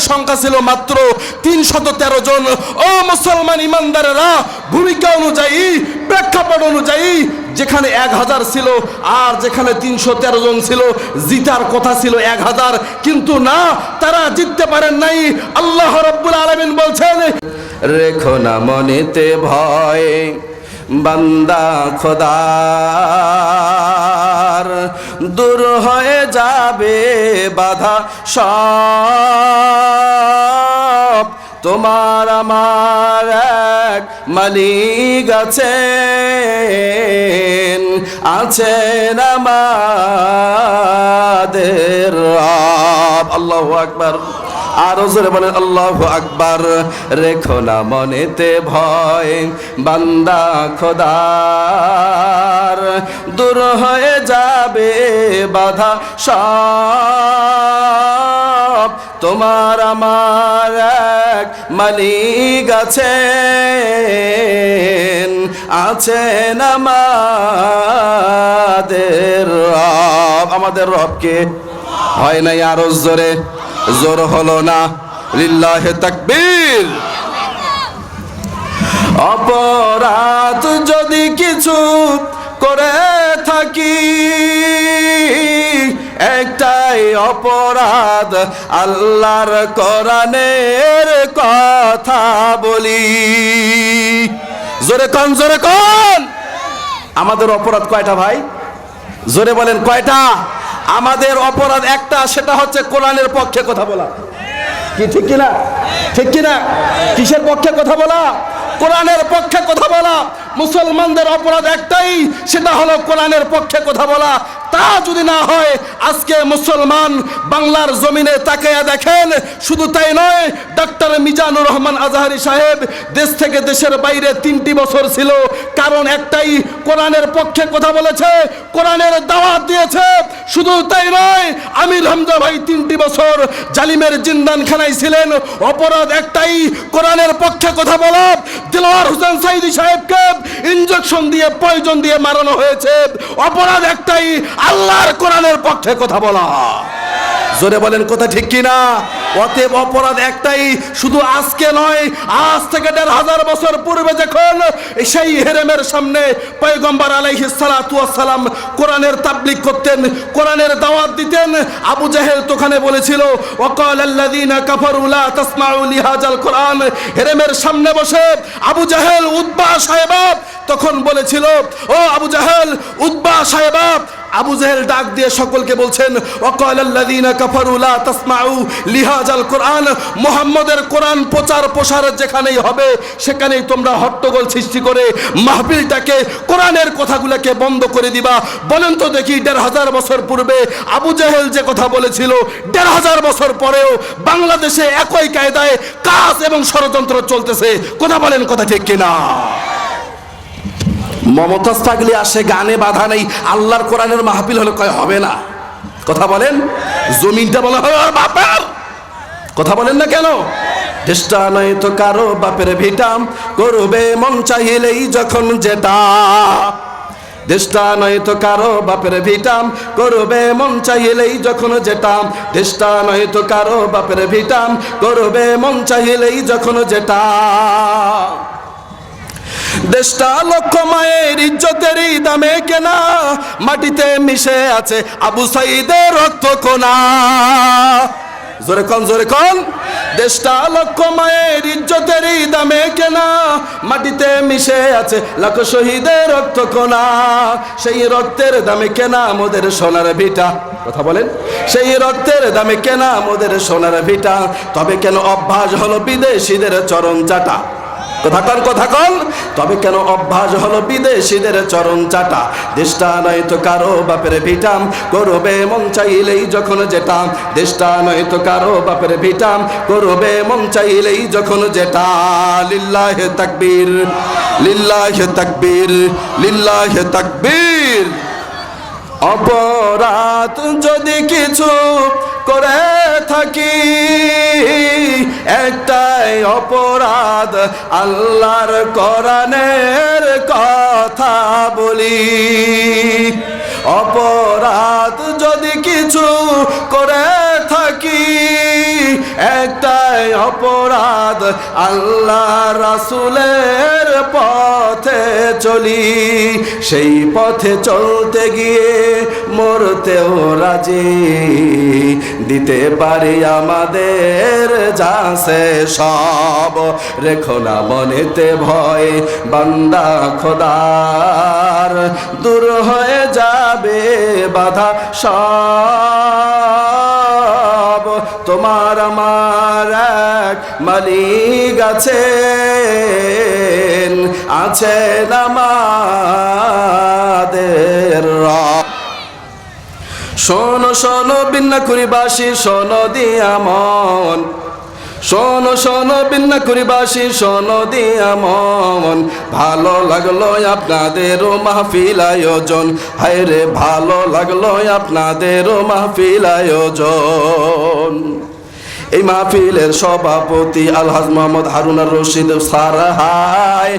সংখ্যা ছিল মাত্র 313 জন। ও মুসলমান ইমানদারেরা, ভূমিকা অনুযায়ী, প্রেক্ষাপট অনুযায়ী যেখানে 1000 ছিল আর যেখানে 313 জন ছিল, জিতার কথা ছিল 1000, কিন্তু না, তারা জিততে পারেন নাই। আল্লাহ রাব্বুল আলামিন বলছেন, রেখো না মনেতে ভয় বান্দা খোদার, দূর হয়ে যাবে বাধা সব, তোমার আমার এক মালিক আছেন, আছেন আমাদের রব। আল্লাহু আকবার। আরো জোরে বলেন আল্লাহু আকবার। রেখো না মনেতে ভয় বান্দা খোদার, দূর হয়ে যাবে বাধা সব, তোমার আমার এক মালিক আছেন, আছেন আমাদের রব। আমাদের রবকে হয় নাই? আরো জোরে, জোর হলো না? লিল্লাহে তাকবীর। অপরাধ যদি কিছু করে থাকি, একটাই অপরাধ, আল্লাহর কোরআনের কথা বলি। জোরে কোন, জোরে কোন। আমাদের অপরাধ কয়টা ভাই? জোরে বলেন কয়টা? আমাদের অপরাধ একটা, সেটা হচ্ছে কোরআনের পক্ষে কথা বলা। কি ঠিক কিনা? ঠিক কিনা? কিসের পক্ষে কথা বলা? কোরআনের পক্ষে কথা বলা। মুসলমানদের অপরাধ একটাই, সেটা হলো কোরআনের পক্ষে কথা বলা। তা যদি না হয়, আজকে মুসলমান বাংলার জমিনে তাকায়া দেখেন, শুধু তাই নয়, ডাক্তার মিজানুর রহমান আজহারি সাহেব দেশ থেকে দেশের বাইরে 3টি বছর ছিল। কারণ একটাই, কোরআনের পক্ষে কথা বলেছে, কোরআনের দাওয়াত দিয়েছে। শুধু তাই নয়, আমির হামজা ভাই 3টি বছর জালিমের জিন্দানখানায় ছিলেন। অপরাধ একটাই, কোরআনের পক্ষে কথা বলা। দিলওয়ার হোসেন সাইদি সাহেবকে ইনজেকশন দিয়ে, পয়জন দিয়ে মারানো হয়েছে। অপরাধ একটাই, আল্লাহর কোরআনের পক্ষে কথা বলা। জোরে বলেন কথা ঠিক কিনা? অতএব অপরাধ একটাই, শুধু আজকে নয়, আজ থেকে 1500 বছর পূর্বে যখন সেই হেরেমের সামনে পয়গম্বর আলাইহিস সালাতু ওয়াস সালাম কোরআনের তাবলীগ করতেন, কোরআনের দাওয়াত দিতেন, আবু জাহেল তোখানে বলেছিল, ওয়াকালাল্লাযীনা কাফারু লা তাসমাউ লিহাযাল কোরআন। হেরেমের সামনে বসে আবু জাহেল, উতবা সাহেবা তখন বলেছিল, ও আবু জাহেল, উতবা সাহেবা। আবু জাহেল ডাক দিয়ে সকলকে বলছেন, ওয়াকালাল্লাযীনা কাফারু লা তাসমাউ লিহাযাল কোরআন। মুহাম্মদের কোরআন প্রচার প্রসার যেখানেই হবে, সেখানেই তোমরা হট্টগোল সৃষ্টি করে মাহফিলটাকে, কোরআনের কথাগুলোকে বন্ধ করে দিবা। বলেন তো দেখি, 1500 বছর পূর্বে আবু জাহেল যে কথা বলেছিল, 1500 বছর পরেও বাংলাদেশে একই কায়দায় কাজ এবং ষড়যন্ত্র চলতেছে। কথা বলেন কথা ঠিক কিনা? মমতাজ থাকলে আসে, গানে বাধা নেই, আল্লাহর কোরআনের মাহফিল হলে কয় হবে না। কথা বলেন, জমিনটা বলা হয় আর বাপের। কথা বলেন না কেন? দেশটা নয় তো কারো বাপের ভিটাম, করবে মন চাইলেই যখন যেটা। দেশটা নয় তো কারো বাপের ভিটাম, করবে মন চাইলেই যখন যেটা। দেশটা নয় তো কারো বাপের ভিটাম, করবে মন চাইলেই যখন যেটা। দেশটা লক্ষ মায়ের ইজ্জতেরই দামে কেনা, মাটিতে মিশে আছে আবু সাইদের রক্ত কোনা। জোরে কোন, জোরে কোন। দেশটা লক্ষ মায়ের ইজ্জতেরই দামে কেনা, মাটিতে মিশে আছে লাখ শহীদের রক্ত কোনা। সেই রক্তের দামে কেনা মোদের সোনার ভিটা। কথা বলেন, সেই রক্তের দামে কেনা মোদের সোনার ভিটা। তবে কেন অভ্যাস হলো বিদেশিদের চরণ চাটা? কথা কন, কথা কন। তবে কেন অভ্যাস হলো বিদেশিদের চরণ চাটা? দেশটা নয় তো কারো বাপের ভিটাম, করবে মন চাইলেই যখন যেতাম। দেশটা নয় তো কারো বাপের ভিটাম, করবে মন চাইলেই যখন যেটা। লিল্লাহে তাকবীর, লিল্লাহে তাকবীর, লিল্লাহে তাকবীর। অপরাধ যদি কিছু করে থাকি, একটাই অপরাধ, আল্লাহর কোরআনের কথা বলি। অপরাধ যদি কিছু করে থাকি, একটাই অপরাধ, আল্লাহ রাসূলের পথে চলি। সেই পথে চলতে গিয়ে মরতেও রাজি, দিতে পারি আমাদের যাছে সব। রেখো না মনেতে ভয় বান্দা খোদার, দূর হয়ে যাবে বাধা সব। তোমার আমার এক মালিক আছেন, আছেন আমাদের রব। শোনো শোনো বিন্নাকুড়িবাসী, শোনো দিয়া মন, শোনো শোনো বিন্নাকুড়িবাসী, শোনো দিয়া মন। ভালো লাগলো আপনাদেরও মাহফিল আয়োজন, হায় রে ভালো লাগলো আপনাদেরও মাহফিল আয়োজন। এই মাহফিলের সভাপতি আলহাজ মোহাম্মদ হারুনার রশিদ স্যার, হাই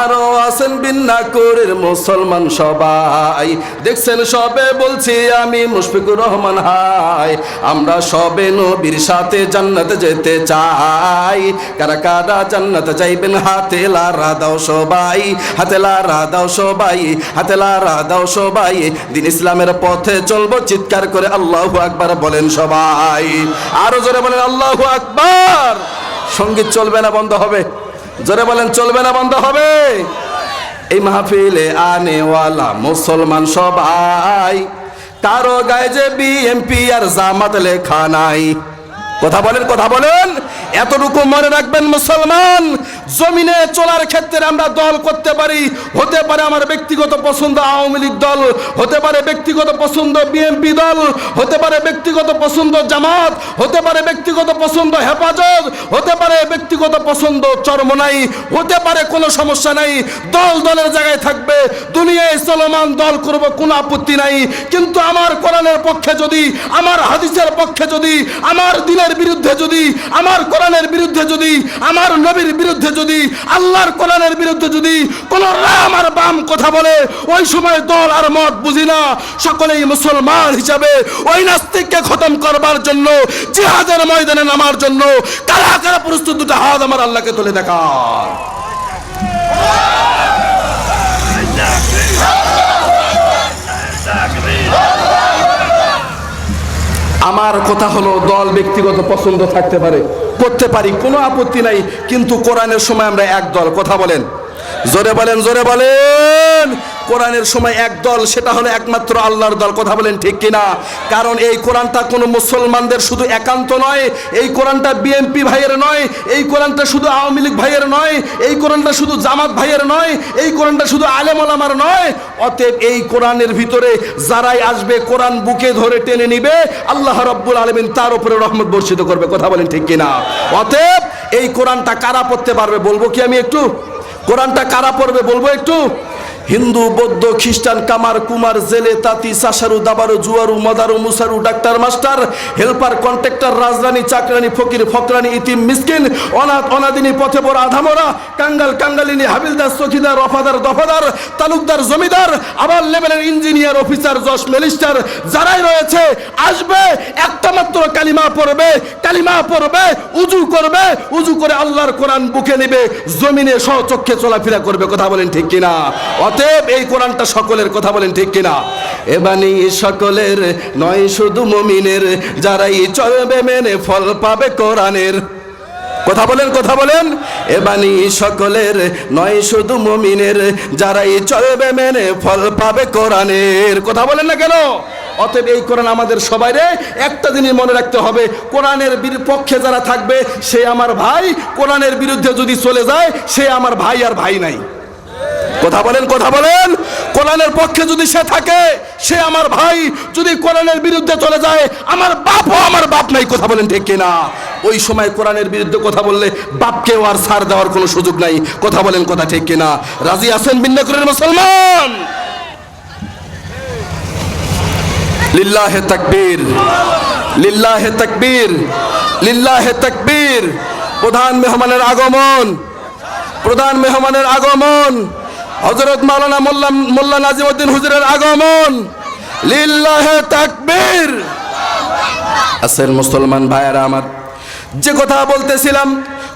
আরো আছেন বিন্নাকুড়ির মুসলমান সবাই। দেখছেন সবে বলছি আমি মুশফিকুর রহমান, হাই আমরা সবে নবীর সাথে জান্নাতে যেতে চাই। কারা কারা জান্নাতে যাইবেন হাতে লারা দাও সবাই, হাতে লারা দাও সবাই, হাতে লারা দাও সবাই। দিন ইসলামের পথে চলবো, চিৎকার করে আল্লাহু আকবার বলেন সবাই। আরো জোরে বলেন আল্লাহু আকবার। সঙ্গীত চলবে না বন্ধ হবে? জোরে বলেন চলবে না বন্ধ হবে? এই মাহফিলে আনেওয়ালা মুসলমান সবাই, কারো গায়ে যে বিএমপি আর জামাত লেখা নাই। কথা বলেন, কথা বলেন। এতটুকু মনে রাখবেন মুসলমান, জমিনে চলার ক্ষেত্রে আমরা দল করতে পারি। হতে পারে আমার ব্যক্তিগত পছন্দ আওয়ামী লীগ দল, হতে পারে ব্যক্তিগত পছন্দ বিএনপি দল, হতে পারে ব্যক্তিগত পছন্দ জামাত, হতে পারে ব্যক্তিগত পছন্দ হেফাজত, হতে পারে ব্যক্তিগত পছন্দ চরমনাই, হতে পারে কোনো সমস্যা নাই। দল দলের জায়গায় থাকবে, দুনিয়ায় চলমান দল করব, কোনো আপত্তি নাই। কিন্তু আমার কোরআনের পক্ষে যদি, আমার হাদিসের পক্ষে যদি, আমার দিনের বিরুদ্ধে যদি, আমার কোরআনের বিরুদ্ধে যদি, আমার নবীর বিরুদ্ধে যদি, আল্লাহর কোরআনের বিরুদ্ধে যদি কোন রাম আর বাম কথা বলে, ওই সময় দল আর মত বুঝি না, সকলেই মুসলমান হিসাবে ওই নাস্তিককে খতম করবার জন্য, জিহাদের ময়দানে নামার জন্য কারা কারা প্রস্তুত? দুটো হাত আমার আল্লাহকে তুলে দেখান। আমার কথা হলো, দল ব্যক্তিগত পছন্দ থাকতে পারে, করতে পারি, কোনো আপত্তি নাই। কিন্তু কোরআনের সময় আমরা এক দল। কথা বলেন, জোরে বলেন, জোরে বলেন। কোরআনের সময় এক দল, সেটা হলো একমাত্র আল্লাহর দল। কথা বলেন ঠিক কিনা? কারণ এই কোরআনটা কোনো মুসলমানদের শুধু একান্ত নয়, এই কোরআনটা বিএনপি ভাইয়ের নয়, এই কোরআনটা শুধু আওয়ামী লীগ ভাইয়ের নয়, এই কোরআনটা শুধু জামাত ভাইয়ের নয়, এই কোরআনটা শুধু আলেম ওলামার নয়। অতএব এই কোরআনের ভিতরে যারাই আসবে, কোরআন বুকে ধরে টেনে নিবে, আল্লাহ রাব্বুল আলামিন তার উপরে রহমত বর্ষিত করবে। কথা বলেন ঠিক কিনা? অতএব এই কোরআনটা কারা পড়তে পারবে বলবো কি আমি একটু? কোরআনটা কারা পড়বে বলবো একটু? হিন্দু, বৌদ্ধ, খ্রিস্টান, কামার, কুমার, জেলে, তাঁতি, চাষারু, দাবারু, জুয়ারু, মদারু, মুসারু, ডাক্তার, মাস্টার, হেল্পার, কন্ট্রাক্টর, রাজরানী, চাকরানী, ফকির, ফকরানী, ইতিম, মিসকিন, অনাথ, অনাদিনী, পথে পড়া, আধামরা, কাঙ্গাল, কাঙ্গালিনী, হাবিলদার, চকিদার, রফাদার, দফাদার, তালুকদার, জমিদার, আবার লেভেলের ইঞ্জিনিয়ার, অফিসার, জজ, ম্যাজিস্ট্রেট যারাই রয়েছে আসবে, একটা মাত্র কালিমা পড়বে, কালিমা পড়বে, উজু করবে, উজু করে আল্লাহর কোরআন বুকে নেবে, জমিনে সচক্ষে চলাফেরা করবে। কথা বলেন ঠিক কিনা? অতএব এই কোরআনটা সকলের। কথা বলেন ঠিক কিনা? এ বাণী সকলের নয়, শুধু মুমিনের, যারাই চলবে মেনে ফল পাবে কোরআনের। কথা বলেন, কথা বলেন। এ বাণী সকলের নয়, শুধু মুমিনের, যারাই চলবে মেনে ফল পাবে কোরআনের। কথা বলেন না কেন? অতএব এই কোরআন আমাদের সবাইরে একটা জিনিস মনে রাখতে হবে, কোরআনের পক্ষে যারা থাকবে সে আমার ভাই, কোরআনের বিরুদ্ধে যদি চলে যায় সে আমার ভাই আর ভাই নাই। কথা বলেন, কথা বলেন। কোরআনের পক্ষে যদি সে থাকে সে আমার ভাই, যদি কোরআনের বিরুদ্ধে চলে যায় আমার বাপও আমার বাপ নাই। কথা বলেন ঠিক কিনা? ওই সময় কোরআনের বিরুদ্ধে কথা বললে বাপকেও আর ছাড় দেওয়ার কোনো সুযোগ নাই। কথা বলেন, কথা ঠিক কিনা? রাজি আছেন বিন্নাকুরের মুসলমান? লিল্লাহে তাকবীর, লিল্লাহে তাকবীর, লিল্লাহে তাকবীর। প্রধান মেহমানের আগমন, প্রধান মেহমানের আগমন, হযরত মাওলানা মোল্লা নাজিমউদ্দিন হুজুরের আগমন। লিল্লাহে তাকবীর। আসেন মুসলমান ভাইয়েরা আমার, যে কথা বলতেছিলাম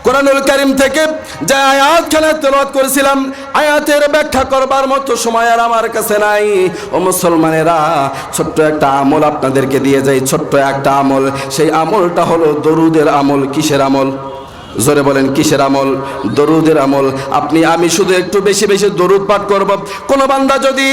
কোরআনুল কারীম থেকে যে আয়াতখানা তেলাওয়াত করেছিলাম, আয়াতের ব্যাখ্যা করবার মতো সময় আর আমার কাছে নাই। ও মুসলমানেরা, ছোট্ট একটা আমল আপনাদেরকে দিয়ে যাই, ছোট্ট একটা আমল। সেই আমলটা হলো দরুদের আমল। কিসের আমল? জোরে বলেন, কিসের আমল? দরুদের আমল। আমি শুধু একটু বেশি বেশি দরুদ পাঠ করব। কোন বান্দা যদি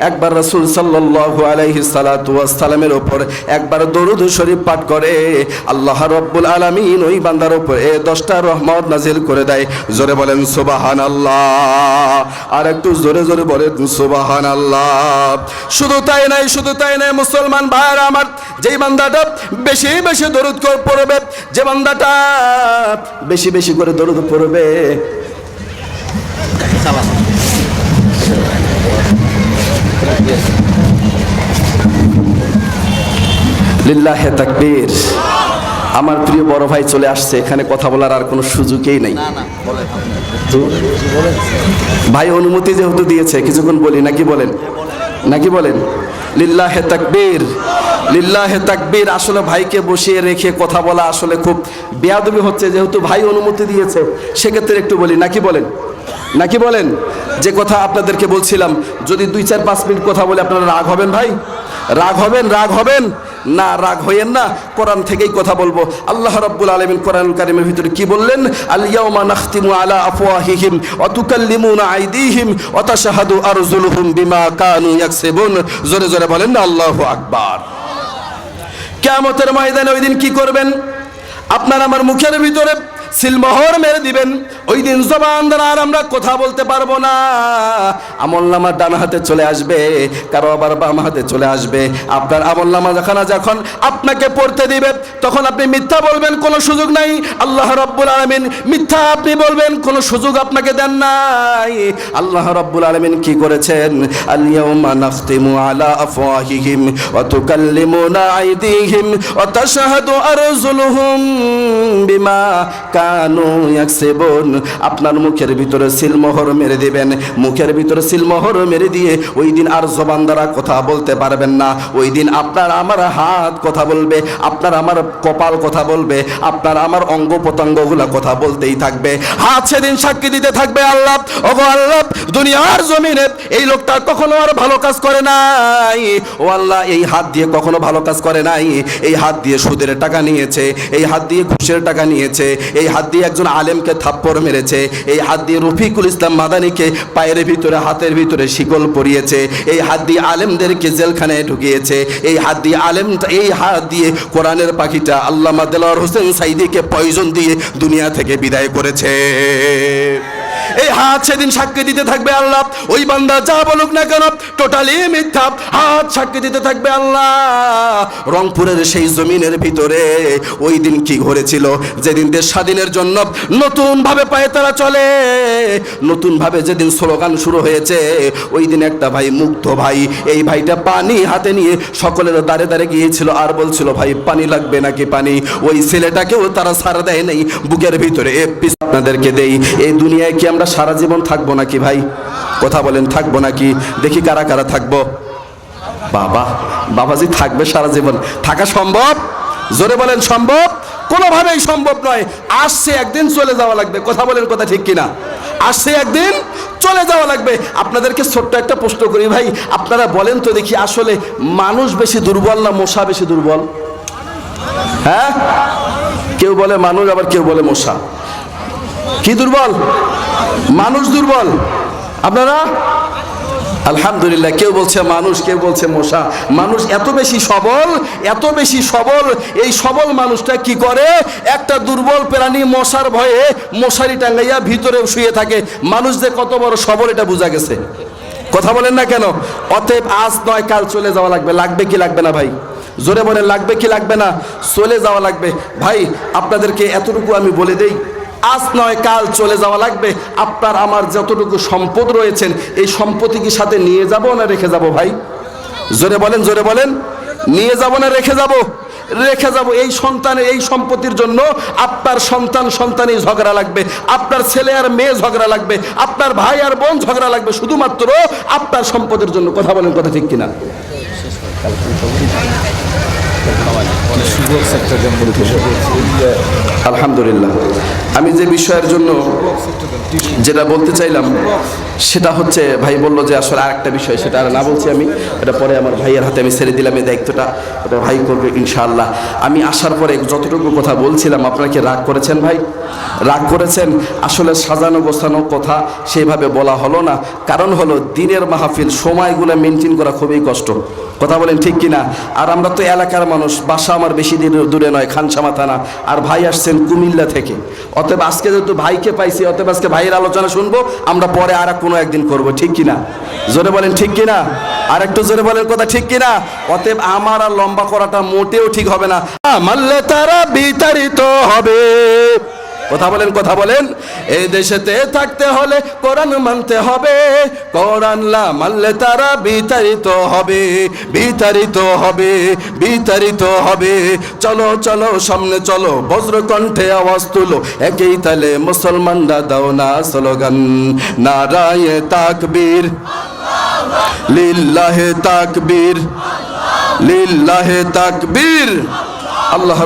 একবার রাসূল সাল্লাল্লাহু আলাইহি সাল্লাতু ওয়াস সালামের উপর একবার দরুদ শরীফ পাঠ করে, আল্লাহ রাব্বুল আলামিন ওই বান্দার উপর 10টা রহমত নাজিল করে দেয়। জোরে বলেন সুবহানাল্লাহ। আর একটু জোরে জোরে বলেন সুবহানাল্লাহ। শুধু তাই নাই মুসলমান ভাইরা আমার, যেই বান্দাটা বেশি বেশি দরুদ পড়বে, যে বান্দাটা বেশি বেশি করে দরুদ পড়বে, লিল্লাহে তাকবীর। আমার প্রিয় বড় ভাই চলে আসছে, এখানে কথা বলার আর কোনো সুযোগই নেই। ভাই অনুমতি যেহেতু দিয়েছে কিছুক্ষণ বলি, নাকি বলেন লিল্লাহে তাকবীর, লিল্লাহে তাকবীর। আসলে ভাইকে বসিয়ে রেখে কথা বলা আসলে খুব বেয়াদবি হচ্ছে, যেহেতু ভাই অনুমতি দিয়েছে সেক্ষেত্রে একটু বলি, নাকি বলেন। যে কথা আপনাদেরকে বলছিলাম, যদি 2-4-5 মিনিট কথা বলে আপনারা রাগ হবেন ভাই? রাগ হবেন না? রাগ হইয়েন না, কোরআন থেকেই কথা বলবো। আল্লাহ রাব্বুল আলামিন কোরআনুল কারীমের ভিতরে কি বললেন? আল ইয়াউমা নাখতিমু আলা আফওয়াহিহিম ওয়া তুকাল্লিমুনা আইদিহিম ওয়া তাশহাদু আরজুলুহুম বিমা কানু ইয়াকসিবুন। জোরে জোরে বলেন না আল্লাহু আকবার। কিয়ামতের ময়দানে ওই দিন কি করবেন? আপনার আমার মুখের ভিতরে সিলমোহর মেরে দিবেন। ওই দিন জবান দ্বারা আর আমরা কথা বলতে পারবো না। আমলনামা ডান হাতে চলে আসবে, কারো আবার বাম হাতে চলে আসবে। আপনার আমলনামা যখন আপনাকে পড়তে দিবে, তখন আপনি মিথ্যা বলবেন, কোনো সুযোগ নাই। আল্লাহ রাব্বুল আলামিন মিথ্যা আপনি বলবেন, কোনো সুযোগ আপনাকে দেন নাই। আল্লাহ রাব্বুল আলামিন কি করেছেন? আল ইয়াউমা নাখতিমু আলা আফওয়াহিহিম ওয়া তুকাল্লিমুনা আইদিহিম ওয়া তাশহাদু আরজুলুহুম বিমা কানু ইয়াকসিবুন। আপনার মুখের ভিতরে সিলমোহর মেরে দিবেন। মুখের ভিতরে সিলমোহর মেরে দিয়ে ওই দিন আর জবান দ্বারা কথা বলতে পারবেন না। ওই দিন আপনার আমার হাত কথা বলবে, আপনার আমার কপাল কথা বলবে, আপনার আমার অঙ্গ প্রত্যঙ্গগুলো কথা বলতেই থাকবে। হাত সেদিন সাক্ষী দিতে থাকবে, আল্লাহ, ওগো আল্লাহ, দুনিয়ার জমিনে এই লোকটা কখনো আর ভালো কাজ করে নাই। ও আল্লাহ, এই হাত দিয়ে কখনো ভালো কাজ করে নাই। এই হাত দিয়ে সুদের টাকা নিয়েছে, এই হাত দিয়ে ঘুষের টাকা নিয়েছে, এই হাত দিয়ে একজন আলেমকে থাপ্পড় মেরেছে, এই হাত দিয়ে রফিকুল ইসলাম মাদানিকে পায়ের ভিতরে হাতের ভিতরে শিকল পরিয়েছে, এই হাত দিয়ে আলেমদেরকে জেলখানায় ঢুকিয়েছে, এই হাত দিয়ে কোরআনের পাখিটা আল্লামা দেলোয়ার হোসেন সাইদিকে পয়জন দিয়ে দুনিয়া থেকে বিদায় করেছে। এই হাত সেদিন সাক্ষী দিতে থাকবে, আল্লাহ, ওই বান্দা যা বলুক না কেন টোটালি মিথ্যা। হাত সাক্ষী দিতে থাকবে, আল্লাহ, রংপুরের সেই জমিনের ভিতরে ওই দিন কি ঘটেছিল? যেদিন দেশ স্বাধীনের জন্য নতুন ভাবে পায়ে তারা চলে, নতুন ভাবে যেদিন স্লোগান শুরু হয়েছে, ওই দিন একটা ভাই, মুগ্ধ ভাই, এই ভাইটা পানি হাতে নিয়ে সকলের দাঁড়ে দাঁড়ে গিয়েছিল আর বলছিল, ভাই পানি লাগবে নাকি পানি? ওই ছেলেটাকেও তারা ছাড় দেয় নাই, বুকের ভিতরে আপনাদেরকে দেই। এই দুনিয়ায় কি আমরা সারা জীবন থাকবো নাকি ভাই? কথা বলেন, থাকবো নাকি? দেখি কারা কারা থাকবো। বাবাজি থাকবে সারা জীবন? থাকা সম্ভব? জোরে বলেন সম্ভব? কোনোভাবেই সম্ভব নয়। আসছে একদিন, চলে যাওয়া লাগবে। কথা বলেন, কথা ঠিক কিনা? আসছে একদিন, চলে যাওয়া লাগবে। আপনাদেরকে ছোট্ট একটা প্রশ্ন করি ভাই, আপনারা বলেন তো দেখি, আসলে মানুষ বেশি দুর্বল না মশা বেশি দুর্বল? হ্যাঁ, কেউ বলে মানুষ, আবার কেউ বলে মশা। কি দুর্বল? মানুষ দুর্বল। আপনারা? আলহামদুলিল্লাহ, কেউ বলছে মানুষ, কেউ বলছে মশা। মানুষ এত বেশি সবল, এই সবল মানুষটা কি করে? একটা দুর্বল প্রাণী মশার ভয়ে মশারি টাঙ্গাইয়া ভিতরে শুয়ে থাকে। মানুষ যে কত বড় সবল এটা বোঝা গেছে। কথা বলেন না কেন? অতএব আজ নয় কাল চলে যাওয়া লাগবে। লাগবে কি লাগবে না ভাই? জোরে বলেন, লাগবে কি লাগবে না? চলে যাওয়া লাগবে ভাই। আপনাদেরকে এতটুকু আমি বলে দেই, আজ নয় কাল চলে যাওয়া লাগবে। আপনার আমার যতটুকু সম্পদ রয়েছেন, এই সম্পত্তি কি সাথে নিয়ে যাব না রেখে যাব ভাই? জোরে বলেন, নিয়ে যাব না রেখে যাব? রেখে যাব। এই সন্তানের এই সম্পত্তির জন্য আপনার সন্তানই ঝগড়া লাগবে, আপনার ছেলে আর মেয়ে ঝগড়া লাগবে, আপনার ভাই আর বোন ঝগড়া লাগবে, শুধুমাত্র আপনার সম্পদের জন্য। কথা বলেন, কথা ঠিক কিনা? আলহামদুলিল্লাহ, আমি যে বিষয়ের জন্য যেটা বলতে চাইলাম সেটা হচ্ছে, ভাই বললো যে আসলে আরেকটা বিষয়, সেটা আর না বলছি আমি, এটা পরে আমার ভাইয়ের হাতে আমি ছেড়ে দিলাম এই দায়িত্বটা, এটা ভাই করবে ইনশাআল্লাহ। আমি আসার পরে যতটুকু কথা বলছিলাম, আপনারা কি রাগ করেছেন ভাই? রাগ করেছেন? আসলে সাজানো গোছানো কথা সেইভাবে বলা হলো না, কারণ হলো দিনের মাহফিল, সময়গুলো মেনটেন করা খুবই কষ্ট। কথা বলেন ঠিক কিনা? আর আমরা তো এলাকার মানুষ, বাসা আমার বেশি দূরে নয়, খানসামা থানা, আর ভাই আসছেন কুমিল্লা থেকে। অতএব আজকে যেহেতু ভাইকে পাইছি, অতএব আজকে ভাইয়ের আলোচনা শুনবো, আমরা পরে আর কোনো একদিন করব, ঠিক কিনা? জোরে বলেন ঠিক কিনা? আর একটু জোরে বলেন কথা, ঠিক কিনা? অতএব আমার আর লম্বা করাটা মোটেও ঠিক হবে না। মানলে তারা বিতাড়িত হবে। কথা বলেন, কথা বলেন। এই দেশেতে থাকতে হলে কোরআন মানতে হবে, কোরআন না মানলে তারা বিতাড়িত হবে, বিতাড়িত হবে, বিতাড়িত হবে। চলো চলো সামনে চলো, বজ্রকণ্ঠে আওয়াজ তুলো, একই তালে মুসলমানরা দাও না স্লোগান, নারায়ে তাকবীর, লিল্লাহে তাকবীর, লিল্লাহে তাকবীর। আল্লাহ